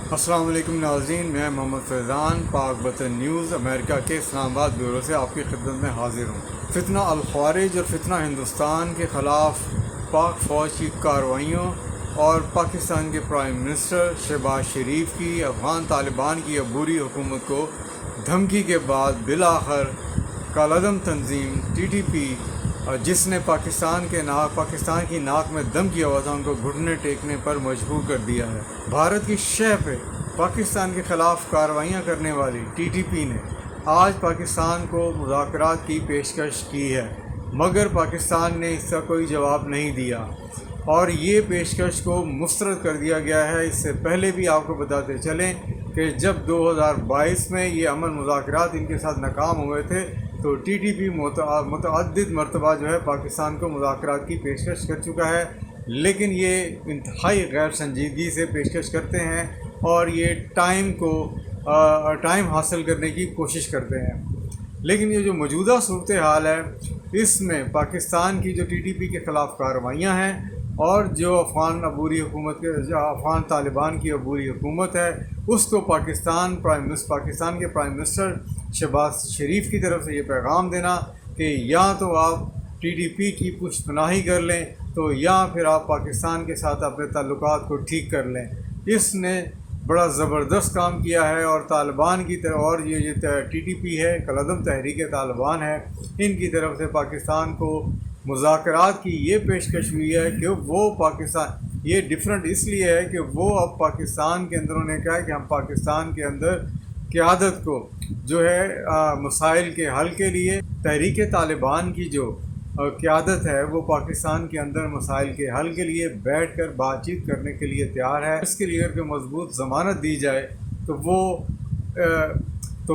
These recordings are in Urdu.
السلام علیکم ناظرین، میں محمد فیضان پاک وطن نیوز امریکہ کے اسلام آباد بیورو سے آپ کی خدمت میں حاضر ہوں۔ فتنہ الخوارج اور فتنہ ہندوستان کے خلاف پاک فوج کی کارروائیوں اور پاکستان کے پرائم منسٹر شہباز شریف کی افغان طالبان کی عبوری حکومت کو دھمکی کے بعد بالآخر کالعدم تنظیم ٹی ٹی پی جس نے پاکستان کی ناک میں دم کیا ہوا تھا، ان کو گھٹنے ٹیکنے پر مجبور کر دیا ہے۔ بھارت کی شہ پہ پاکستان کے خلاف کارروائیاں کرنے والی ٹی ٹی پی نے آج پاکستان کو مذاکرات کی پیشکش کی ہے، مگر پاکستان نے اس کا کوئی جواب نہیں دیا اور یہ پیشکش کو مسترد کر دیا گیا ہے۔ اس سے پہلے بھی آپ کو بتاتے چلیں کہ جب 2022 میں یہ امن مذاکرات ان کے ساتھ ناکام ہوئے تھے تو ٹی ٹی پی متعدد مرتبہ پاکستان کو مذاکرات کی پیشکش کر چکا ہے، لیکن یہ انتہائی غیر سنجیدگی سے پیشکش کرتے ہیں اور یہ ٹائم حاصل کرنے کی کوشش کرتے ہیں۔ لیکن یہ جو موجودہ صورتحال ہے، اس میں پاکستان کی جو ٹی ٹی پی کے خلاف کارروائیاں ہیں اور جو افغان طالبان کی عبوری حکومت ہے، اس کو پاکستان کے پرائم منسٹر شہباز شریف کی طرف سے یہ پیغام دینا کہ یا تو آپ ٹی ٹی پی کی پشت پناہی کر لیں تو یا پھر آپ پاکستان کے ساتھ اپنے تعلقات کو ٹھیک کر لیں۔ اس نے بڑا زبردست کام کیا ہے اور طالبان کی طرف، اور یہ ٹی ٹی پی ہے، کالعدم تحریک طالبان ہے، ان کی طرف سے پاکستان کو مذاکرات کی یہ پیشکش ہوئی ہے کہ وہ یہ ڈفرینٹ اس لیے ہے کہ وہ اب پاکستان کے اندر انہوں نے کہا کہ ہم پاکستان کے اندر قیادت کو مسائل کے حل کے لیے، تحریک طالبان کی جو قیادت ہے وہ پاکستان کے اندر مسائل کے حل کے لیے بیٹھ کر بات چیت کرنے کے لیے تیار ہے۔ اس کے لیے اگر مضبوط ضمانت دی جائے تو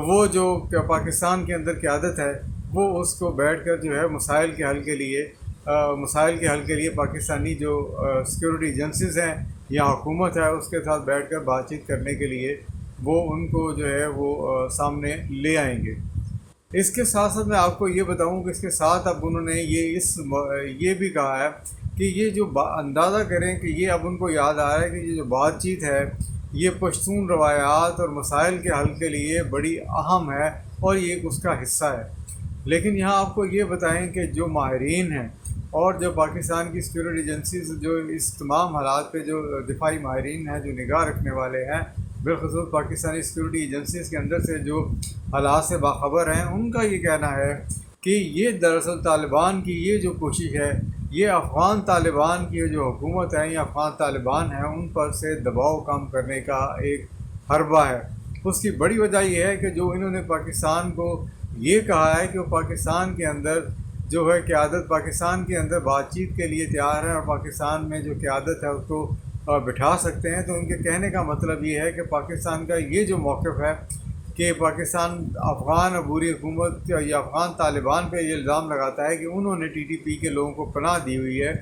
وہ جو پاکستان کے اندر قیادت ہے وہ اس کو بیٹھ کر مسائل کے حل کے لیے پاکستانی جو سیکورٹی ایجنسیز ہیں یا حکومت ہے اس کے ساتھ بیٹھ کر بات چیت کرنے کے لیے وہ ان کو وہ سامنے لے آئیں گے۔ اس کے ساتھ ساتھ میں آپ کو یہ بتاؤں کہ اس کے ساتھ اب انہوں نے یہ بھی کہا ہے کہ یہ جو اندازہ کریں کہ یہ اب ان کو یاد آ رہا ہے کہ یہ جو بات چیت ہے یہ پشتون روایات اور مسائل کے حل کے لیے بڑی اہم ہے اور یہ اس کا حصہ ہے۔ لیکن یہاں آپ کو یہ بتائیں کہ جو ماہرین ہیں اور جو پاکستان کی سیکورٹی ایجنسیز جو اس تمام حالات پہ جو دفاعی ماہرین ہیں، جو نگاہ رکھنے والے ہیں، بالخصوص پاکستانی سیکورٹی ایجنسیز کے اندر سے جو حالات سے باخبر ہیں، ان کا یہ کہنا ہے کہ یہ دراصل طالبان کی یہ جو کوشش ہے، یہ افغان طالبان کی جو حکومت ہے یا افغان طالبان ہیں ان پر سے دباؤ کم کرنے کا ایک حربہ ہے۔ اس کی بڑی وجہ یہ ہے کہ جو انہوں نے پاکستان کو یہ کہا ہے کہ وہ پاکستان کے اندر قیادت پاکستان کے اندر بات چیت کے لیے تیار ہے اور پاکستان میں جو قیادت ہے اس کو بٹھا سکتے ہیں، تو ان کے کہنے کا مطلب یہ ہے کہ پاکستان کا یہ جو موقف ہے کہ پاکستان افغان عبوری حکومت یا افغان طالبان پہ یہ الزام لگاتا ہے کہ انہوں نے ٹی ٹی پی کے لوگوں کو پناہ دی ہوئی ہے،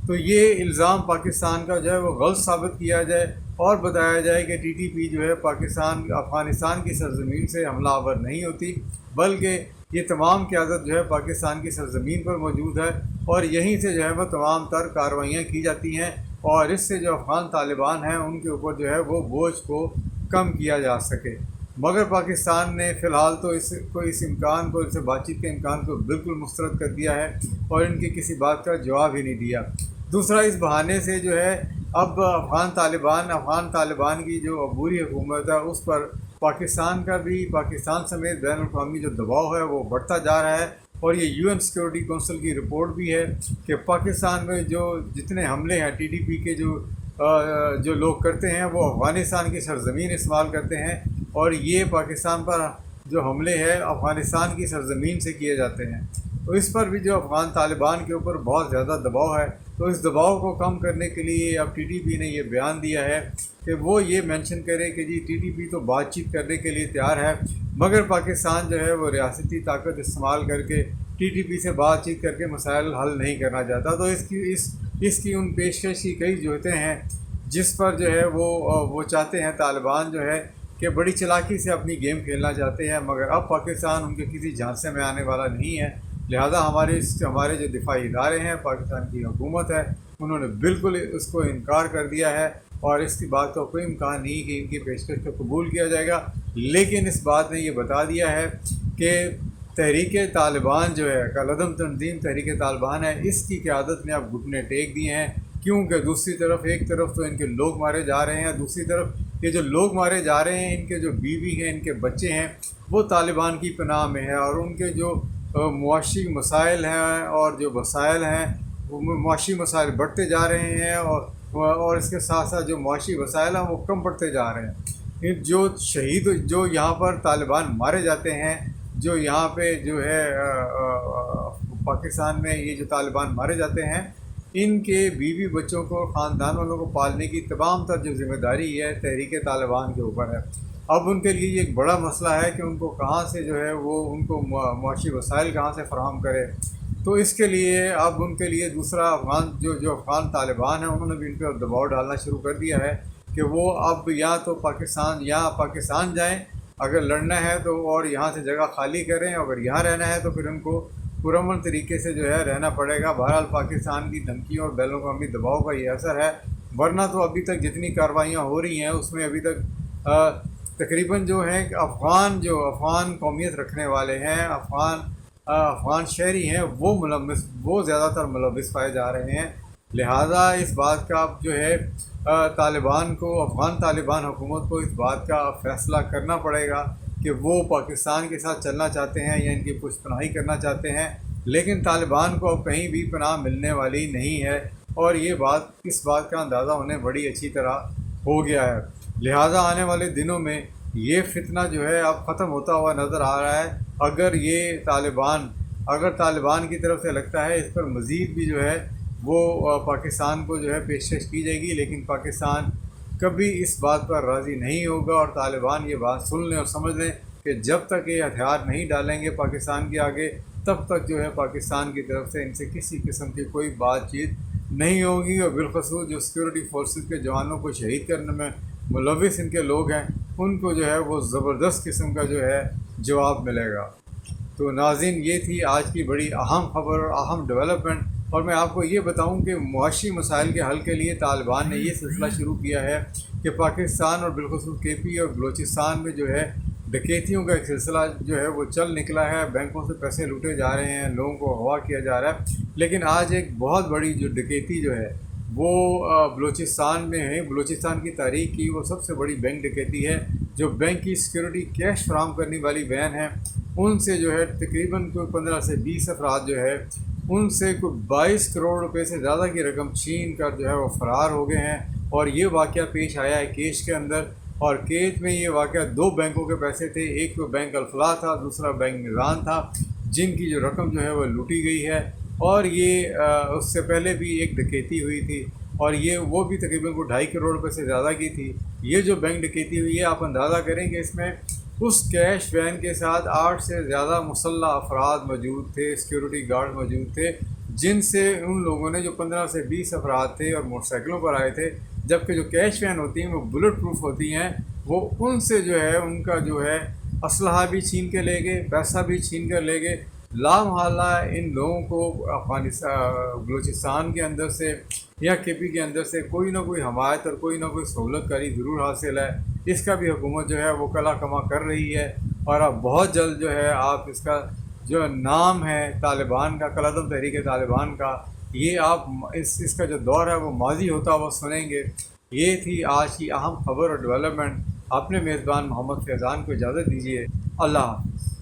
تو یہ الزام پاکستان کا وہ غلط ثابت کیا جائے اور بتایا جائے کہ ٹی ٹی پی افغانستان کی سرزمین سے حملہ آور نہیں ہوتی، بلکہ یہ تمام قیادت پاکستان کی سرزمین پر موجود ہے اور یہیں سے وہ تمام تر کارروائیاں کی جاتی ہیں اور اس سے جو افغان طالبان ہیں ان کے اوپر وہ بوجھ کو کم کیا جا سکے۔ مگر پاکستان نے فی الحال تو اس سے بات چیت کے امکان کو بالکل مسترد کر دیا ہے اور ان کی کسی بات کا جواب ہی نہیں دیا۔ دوسرا، اس بہانے سے اب افغان طالبان کی جو عبوری حکومت ہے اس پر پاکستان سمیت بین الاقوامی جو دباؤ ہے وہ بڑھتا جا رہا ہے، اور یہ یو این سیکورٹی کونسل کی رپورٹ بھی ہے کہ پاکستان میں جو جتنے حملے ہیں ٹی ٹی پی کے جو لوگ کرتے ہیں وہ افغانستان کی سرزمین استعمال کرتے ہیں، اور یہ پاکستان پر جو حملے ہیں افغانستان کی سرزمین سے کیے جاتے ہیں۔ تو اس پر بھی جو افغان طالبان کے اوپر بہت زیادہ دباؤ ہے، تو اس دباؤ کو کم کرنے کے لیے اب ٹی ٹی پی نے یہ بیان دیا ہے کہ وہ یہ مینشن کرے کہ ٹی ٹی پی تو بات چیت کرنے کے لیے تیار ہے، مگر پاکستان وہ ریاستی طاقت استعمال کر کے ٹی ٹی پی سے بات چیت کر کے مسائل حل نہیں کرنا چاہتا۔ تو اس کی ان پیشکش کی کئی جہتیں ہیں جس پر وہ چاہتے ہیں، طالبان کہ بڑی چلاکی سے اپنی گیم کھیلنا چاہتے ہیں، مگر اب پاکستان ان کے کسی جھانسے میں آنے والا نہیں ہے، لہذا ہمارے جو دفاعی ادارے ہیں، پاکستان کی حکومت ہے، انہوں نے بالکل اس کو انکار کر دیا ہے اور اس کی بات کا کوئی امکان نہیں کہ ان کی پیشکش کو قبول کیا جائے گا، لیکن اس بات نے یہ بتا دیا ہے کہ تحریک طالبان جو ہے کالعدم تنظیم تحریک طالبان ہے، اس کی قیادت نے اب گھٹنے ٹیک دیے ہیں، کیونکہ دوسری طرف ایک طرف تو ان کے لوگ مارے جا رہے ہیں، دوسری طرف یہ جو لوگ مارے جا رہے ہیں ان کے جو بیوی ہیں، ان کے بچے ہیں، وہ طالبان کی پناہ میں ہے، اور ان کے جو معاشی مسائل ہیں اور جو وسائل ہیں، وہ معاشی مسائل بڑھتے جا رہے ہیں، اور اس کے ساتھ ساتھ جو معاشی وسائل ہیں وہ کم پڑتے جا رہے ہیں۔ جو شہید جو یہاں پر طالبان مارے جاتے ہیں، جو یہاں پہ جو ہے پاکستان میں یہ جو طالبان مارے جاتے ہیں، ان کے بیوی بچوں کو، خاندان والوں کو پالنے کی تمام تر جو ذمہ داری ہے تحریک طالبان کے اوپر ہے۔ اب ان کے لیے یہ ایک بڑا مسئلہ ہے کہ ان کو کہاں سے جو ہے وہ ان کو معاشی وسائل کہاں سے فراہم کرے۔ تو اس کے لیے اب ان کے لیے دوسرا افغان طالبان ہیں، انہوں نے بھی ان پہ دباؤ ڈالنا شروع کر دیا ہے کہ وہ اب یا تو پاکستان جائیں اگر لڑنا ہے تو، اور یہاں سے جگہ خالی کریں، اگر یہاں رہنا ہے تو پھر ان کو پرامن طریقے سے جو ہے رہنا پڑے گا۔ بہرحال پاکستان کی دھمکیوں اور بین الاقوامی دباؤ کا یہ اثر ہے، ورنہ تو ابھی تک جتنی کارروائیاں ہو رہی ہیں اس میں ابھی تک تقریباً جو ہے افغان قومیت رکھنے والے ہیں، افغان شہری ہیں، وہ زیادہ تر ملوث پائے جا رہے ہیں۔ لہٰذا اس بات کا اب جو ہے افغان طالبان حکومت کو اس بات کا فیصلہ کرنا پڑے گا کہ وہ پاکستان کے ساتھ چلنا چاہتے ہیں یا ان کی پشت پناہی کرنا چاہتے ہیں، لیکن طالبان کو اب کہیں بھی پناہ ملنے والی نہیں ہے، اور اس بات کا اندازہ انہیں بڑی اچھی طرح ہو گیا ہے۔ لہٰذا آنے والے دنوں میں یہ فتنہ جو ہے اب ختم ہوتا ہوا نظر آ رہا ہے۔ اگر طالبان کی طرف سے لگتا ہے اس پر مزید بھی جو ہے وہ پاکستان کو جو ہے پیشکش کی جائے گی، لیکن پاکستان کبھی اس بات پر راضی نہیں ہوگا، اور طالبان یہ بات سن لیں اور سمجھ لیں کہ جب تک یہ ہتھیار نہیں ڈالیں گے پاکستان کے آگے، تب تک جو ہے پاکستان کی طرف سے ان سے کسی قسم کی کوئی بات چیت نہیں ہوگی، اور بالخصوص جو سیکورٹی فورسز کے جوانوں کو شہید کرنے میں ملوث ان کے لوگ ہیں، ان کو جو ہے وہ زبردست قسم کا جو ہے جواب ملے گا۔ تو ناظرین، یہ تھی آج کی بڑی اہم خبر اور اہم ڈیولپمنٹ، اور میں آپ کو یہ بتاؤں کہ معاشی مسائل کے حل کے لیے طالبان نے یہ سلسلہ شروع کیا ہے کہ پاکستان اور بالخصوص کے پی اور بلوچستان میں جو ہے ڈکیتیوں کا ایک سلسلہ جو ہے وہ چل نکلا ہے، بینکوں سے پیسے لوٹے جا رہے ہیں، لوگوں کو اغوا کیا جا رہا ہے، لیکن آج ایک بہت بڑی جو ڈکیتی جو ہے وہ بلوچستان میں ہے۔ بلوچستان کی تاریخ کی وہ سب سے بڑی بینک ڈکیتی ہے، جو بینک کی سیکورٹی کیش فراہم کرنے والی وین ہے، ان سے جو ہے تقریباً کوئی 15 سے 20 افراد جو ہے ان سے کوئی 22 کروڑ روپے سے زیادہ کی رقم چھین کر جو ہے وہ فرار ہو گئے ہیں، اور یہ واقعہ پیش آیا ہے کیش کے اندر، اور کیش میں یہ واقعہ 2 بینکوں کے پیسے تھے، ایک تو بینک الفلاح تھا، دوسرا بینک میزان تھا، جن کی جو رقم جو ہے وہ لوٹی گئی ہے، اور یہ اس سے پہلے بھی ایک ڈکیتی ہوئی تھی، اور وہ بھی تقریباً کو 2.5 کروڑ روپے سے زیادہ کی تھی۔ یہ جو بینک ڈکیتی ہوئی ہے، آپ اندازہ کریں کہ اس میں اس کیش وین کے ساتھ 8 سے زیادہ مسلح افراد موجود تھے، سیکورٹی گارڈ موجود تھے، جن سے ان لوگوں نے جو 15 سے 20 افراد تھے اور موٹر سائیکلوں پر آئے تھے، جبکہ جو کیش وین ہوتی ہیں وہ بلٹ پروف ہوتی ہیں، وہ ان سے جو ہے ان کا جو ہے اسلحہ بھی چھین کے لے گئے، پیسہ بھی چھین کر لے گئے۔ لامحالہ ان لوگوں کو بلوچستان کے اندر سے یا کے پی کے اندر سے کوئی نہ کوئی حمایت اور کوئی نہ کوئی سہولت کاری ضرور حاصل ہے، اس کا بھی حکومت جو ہے وہ کلا کما کر رہی ہے، اور اب بہت جلد جو ہے آپ اس کا جو نام ہے طالبان کا، کالعدم تحریک طالبان کا، یہ آپ اس کا جو دور ہے وہ ماضی ہوتا ہوا سنیں گے۔ یہ تھی آج کی اہم خبر اور ڈیولپمنٹ۔ اپنے میزبان محمد فیضان کو اجازت دیجیے۔ اللہ حافظ۔